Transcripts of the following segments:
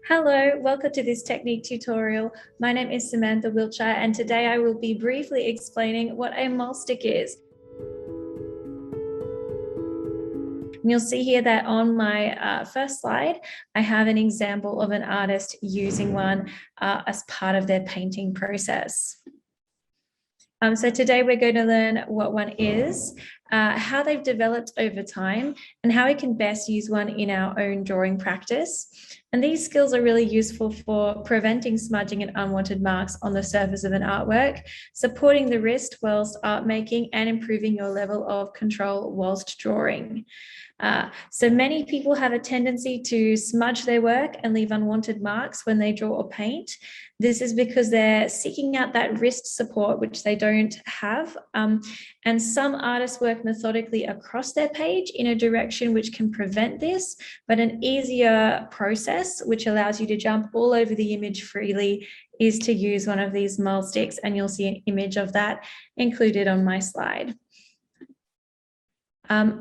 Hello, welcome to this technique tutorial. My name is Samantha Wiltshire, and today I will be briefly explaining what a Mahl stick is. And you'll see here that on my first slide, I have an example of an artist using one as part of their painting process. So today we're going to learn what one is, how they've developed over time, and how we can best use one in our own drawing practice. And these skills are really useful for preventing smudging and unwanted marks on the surface of an artwork, supporting the wrist whilst art making, and improving your level of control whilst drawing. So many people have a tendency to smudge their work and leave unwanted marks when they draw or paint. This is because they're seeking out that wrist support, which they don't have. And some artists work methodically across their page in a direction which can prevent this, but an easier process, which allows you to jump all over the image freely, is to use one of these Mahl sticks, and you'll see an image of that included on my slide.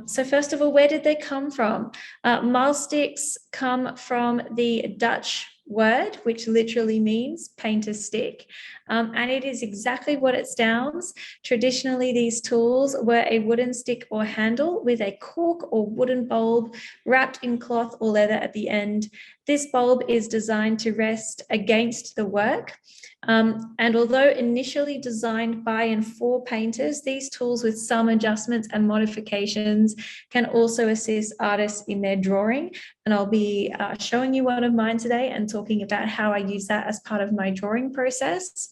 So first of all, where did they come from? Mahl sticks come from the Dutch word, which literally means painter's stick. And it is exactly what it sounds. Traditionally, these tools were a wooden stick or handle with a cork or wooden bulb wrapped in cloth or leather at the end. This bulb is designed to rest against the work. And although initially designed by and for painters, these tools with some adjustments and modifications can also assist artists in their drawing. And I'll be showing you one of mine today and talking about how I use that as part of my drawing process.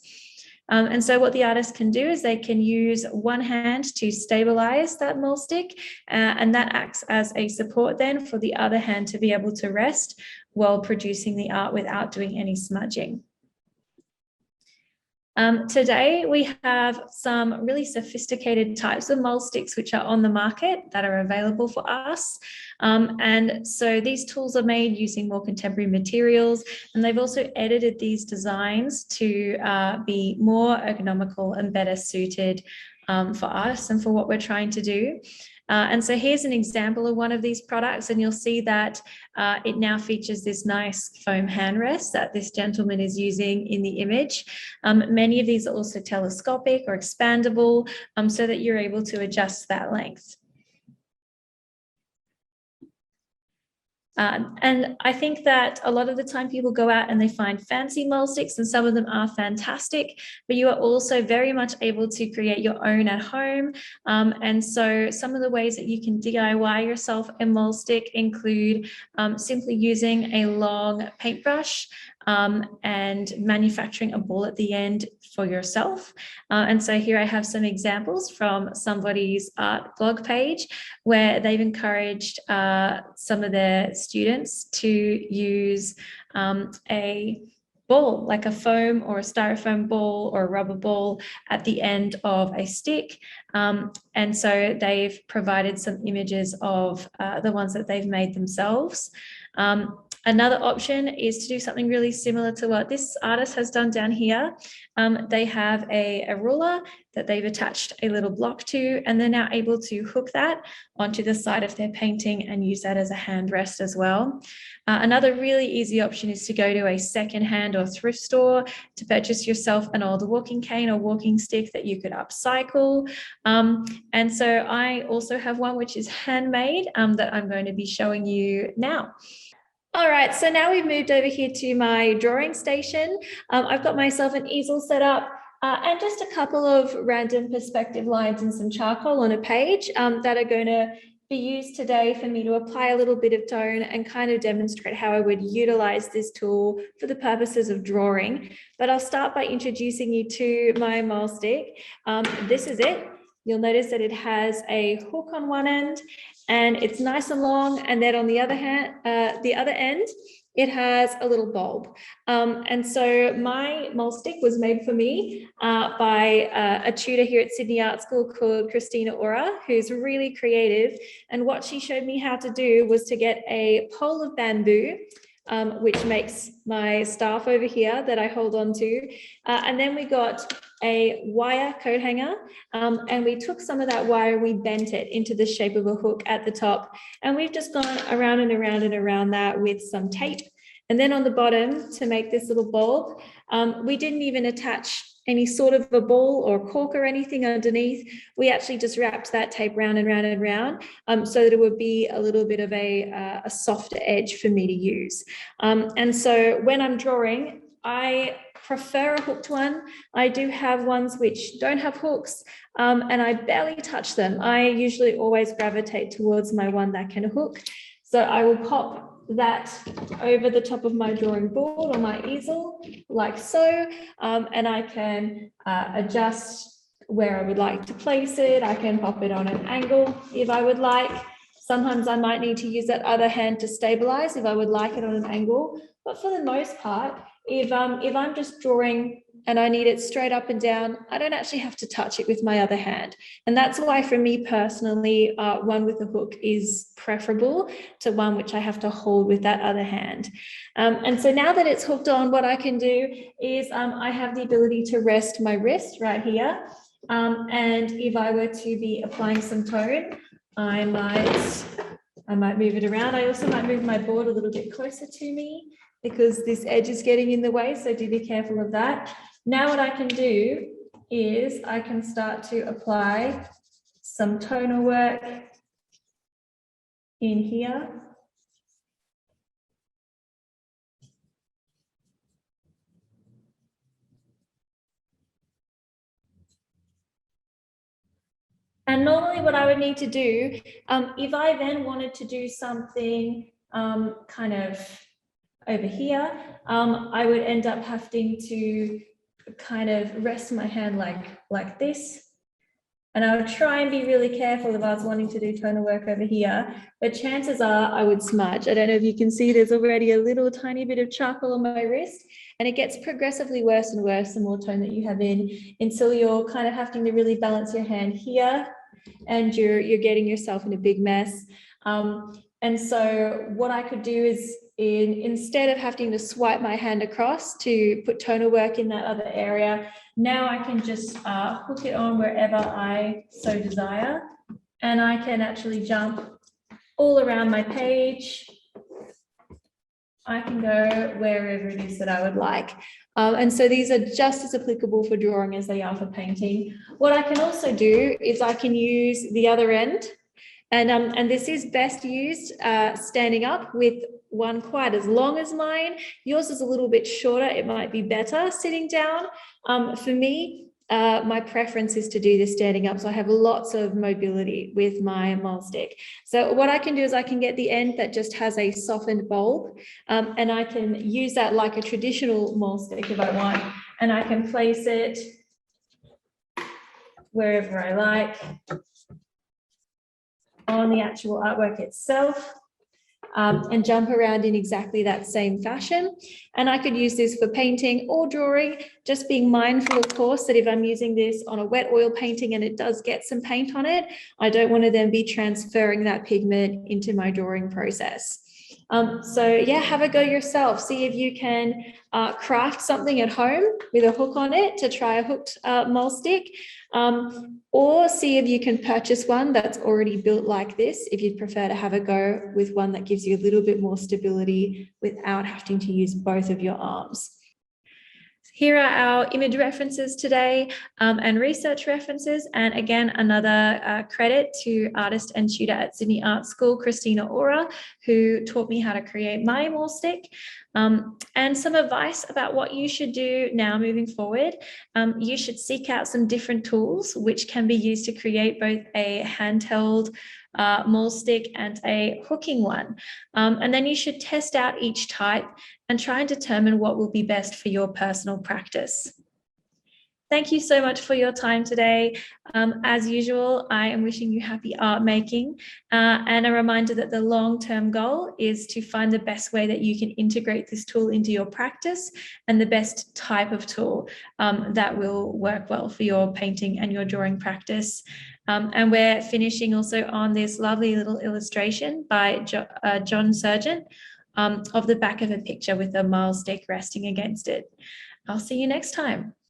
And so what the artist can do is they can use one hand to stabilize that Mahl stick, and that acts as a support then for the other hand to be able to rest while producing the art without doing any smudging. Today, we have some really sophisticated types of Mahl sticks which are on the market that are available for us. And so these tools are made using more contemporary materials, and they've also edited these designs to be more ergonomical and better suited for artists and for what we're trying to do. And so here's an example of one of these products, and you'll see that it now features this nice foam handrest that this gentleman is using in the image. Many of these are also telescopic or expandable, so that you're able to adjust that length. And I think that a lot of the time people go out and they find fancy Mahl sticks, and some of them are fantastic, but you are also very much able to create your own at home. And so some of the ways that you can DIY yourself a Mahl stick include simply using a long paintbrush and manufacturing a ball at the end for yourself. And so here I have some examples from somebody's art blog page where they've encouraged some of their students to use a ball, like a foam or a styrofoam ball or a rubber ball at the end of a stick. And so they've provided some images of the ones that they've made themselves. Another option is to do something really similar to what this artist has done down here. They have a ruler that they've attached a little block to, and they're now able to hook that onto the side of their painting and use that as a hand rest as well. Another really easy option is to go to a secondhand or thrift store to purchase yourself an old walking cane or walking stick that you could upcycle. And so I also have one which is handmade that I'm going to be showing you now. All right, so now we've moved over here to my drawing station. I've got myself an easel set up and just a couple of random perspective lines and some charcoal on a page that are going to be used today for me to apply a little bit of tone and kind of demonstrate how I would utilize this tool for the purposes of drawing. But I'll start by introducing you to my Mahl stick. This is it. You'll notice that it has a hook on one end and it's nice and long, and then on the other end, it has a little bulb. And so my Mahl stick was made for me by a tutor here at Sydney Art School called Christina Ora, who's really creative. And what she showed me how to do was to get a pole of bamboo, which makes my staff over here that I hold on to. And then we got a wire coat hanger, and we took some of that wire, we bent it into the shape of a hook at the top, and we've just gone around and around and around that with some tape And then on the bottom, to make this little bulb, we didn't even attach any sort of a ball or cork or anything underneath. We actually just wrapped that tape round and round and round, so that it would be a little bit of a softer edge for me to use. And so when I'm drawing, I prefer a hooked one. I do have ones which don't have hooks, and I barely touch them. I usually always gravitate towards my one that can hook. So I will pop that over the top of my drawing board or my easel, like so, and I can adjust where I would like to place it. I can pop it on an angle if I would like. Sometimes I might need to use that other hand to stabilize if I would like it on an angle, but for the most part, if I'm just drawing and I need it straight up and down, I don't actually have to touch it with my other hand. And that's why for me personally, one with a hook is preferable to one which I have to hold with that other hand. And so now that it's hooked on, what I can do is I have the ability to rest my wrist right here. And if I were to be applying some tone, I might move it around. I also might move my board a little bit closer to me because this edge is getting in the way, so do be careful of that. Now what I can do is I can start to apply some tonal work in here. And normally what I would need to do, if I then wanted to do something kind of over here, I would end up having to kind of rest my hand like this. And I would try and be really careful if I was wanting to do tonal work over here, but chances are I would smudge. I don't know if you can see there's already a little tiny bit of charcoal on my wrist, and it gets progressively worse and worse the more tone that you have in, until you're kind of having to really balance your hand here and you're getting yourself in a big mess. And so what I could do is instead of having to swipe my hand across to put tonal work in that other area, now I can just hook it on wherever I so desire. And I can actually jump all around my page. I can go wherever it is that I would like. And so these are just as applicable for drawing as they are for painting. What I can also do is I can use the other end. And this is best used standing up with one quite as long as mine. Yours is a little bit shorter. It might be better sitting down. For me, my preference is to do this standing up. So I have lots of mobility with my Mahl stick. So what I can do is I can get the end that just has a softened bulb, and I can use that like a traditional Mahl stick if I want. And I can place it wherever I like on the actual artwork itself, and jump around in exactly that same fashion. And I could use this for painting or drawing, just being mindful, of course, that if I'm using this on a wet oil painting and it does get some paint on it, I don't want to then be transferring that pigment into my drawing process. So yeah, have a go yourself. See if you can craft something at home with a hook on it to try a hooked Mahl stick, or see if you can purchase one that's already built like this, if you'd prefer to have a go with one that gives you a little bit more stability without having to use both of your arms. Here are our image references today, and research references. And again, another credit to artist and tutor at Sydney Art School, Christina Ora, who taught me how to create my Mahl stick. And some advice about what you should do now moving forward. You should seek out some different tools which can be used to create both a handheld Mahl stick and a hooking one. And then you should test out each type and try and determine what will be best for your personal practice. Thank you so much for your time today. As usual, I am wishing you happy art making, and a reminder that the long-term goal is to find the best way that you can integrate this tool into your practice and the best type of tool that will work well for your painting and your drawing practice. And we're finishing also on this lovely little illustration by John Sargent of the back of a picture with a Mahl stick resting against it. I'll see you next time.